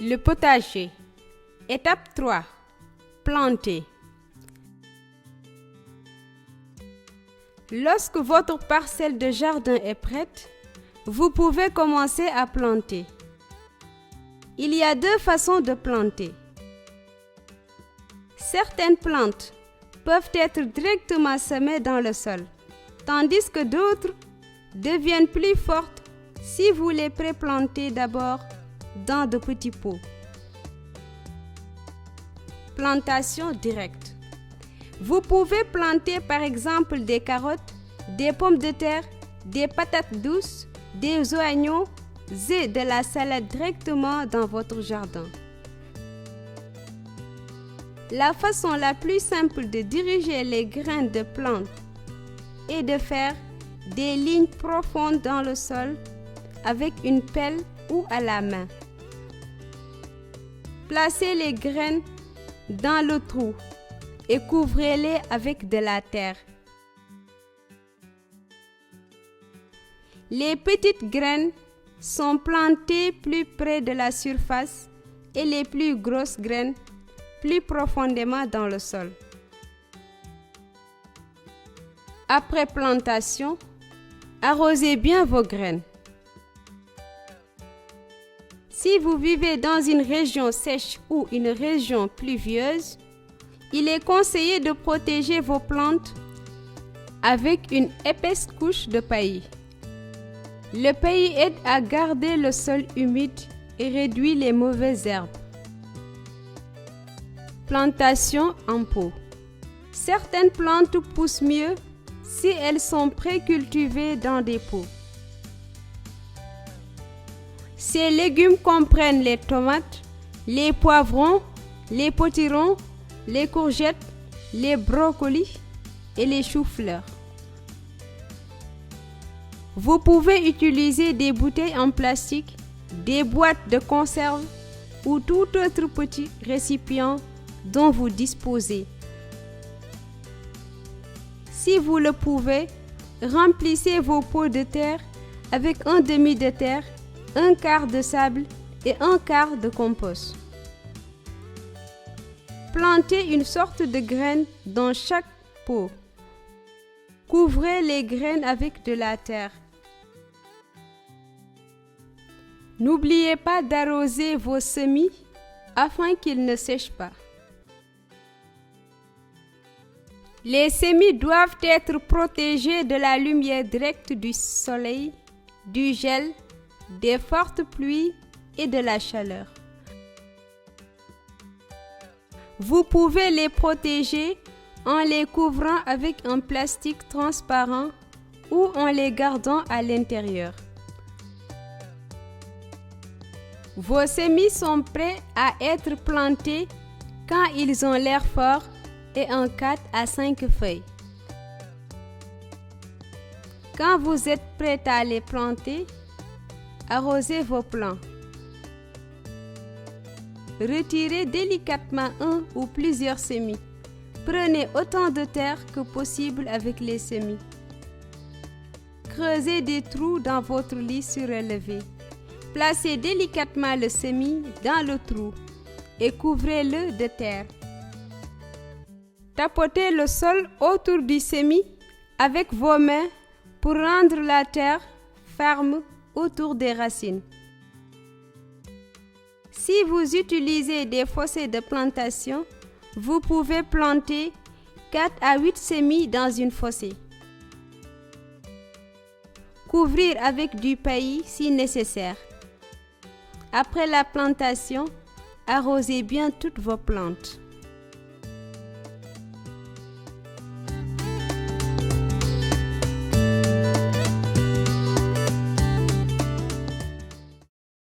Le potager. Étape 3. Planter. Lorsque votre parcelle de jardin est prête, vous pouvez commencer à planter. Il y a deux façons de planter. Certaines plantes peuvent être directement semées dans le sol, tandis que d'autres deviennent plus fortes si vous les préplantez d'abord dans de petits pots. Plantation directe. Vous pouvez planter par exemple des carottes, des pommes de terre, des patates douces, des oignons et de la salade directement dans votre jardin. La façon la plus simple de diriger les graines de plantes est de faire des lignes profondes dans le sol avec une pelle ou à la main. Placez les graines dans le trou et couvrez-les avec de la terre. Les petites graines sont plantées plus près de la surface et les plus grosses graines plus profondément dans le sol. Après plantation, arrosez bien vos graines. Si vous vivez dans une région sèche ou une région pluvieuse, il est conseillé de protéger vos plantes avec une épaisse couche de paillis. Le paillis aide à garder le sol humide et réduit les mauvaises herbes. Plantation en pot. Certaines plantes poussent mieux si elles sont pré-cultivées dans des pots. Ces légumes comprennent les tomates, les poivrons, les potirons, les courgettes, les brocolis et les choux-fleurs. Vous pouvez utiliser des bouteilles en plastique, des boîtes de conserve ou tout autre petit récipient dont vous disposez. Si vous le pouvez, remplissez vos pots de terre avec un demi de terre, un quart de sable et un quart de compost. Plantez une sorte de graine dans chaque pot. Couvrez les graines avec de la terre. N'oubliez pas d'arroser vos semis afin qu'ils ne sèchent pas. Les semis doivent être protégés de la lumière directe du soleil, du gel, des fortes pluies et de la chaleur. Vous pouvez les protéger en les couvrant avec un plastique transparent ou en les gardant à l'intérieur. Vos semis sont prêts à être plantés quand ils ont l'air fort et en 4 à 5 feuilles. Quand vous êtes prêt à les planter, arrosez vos plants. Retirez délicatement un ou plusieurs semis. Prenez autant de terre que possible avec les semis. Creusez des trous dans votre lit surélevé. Placez délicatement le semis dans le trou et couvrez-le de terre. Tapotez le sol autour du semis avec vos mains pour rendre la terre ferme autour des racines. Si vous utilisez des fossés de plantation, vous pouvez planter 4 à 8 semis dans une fossée. Couvrir avec du paillis si nécessaire. Après la plantation, arrosez bien toutes vos plantes.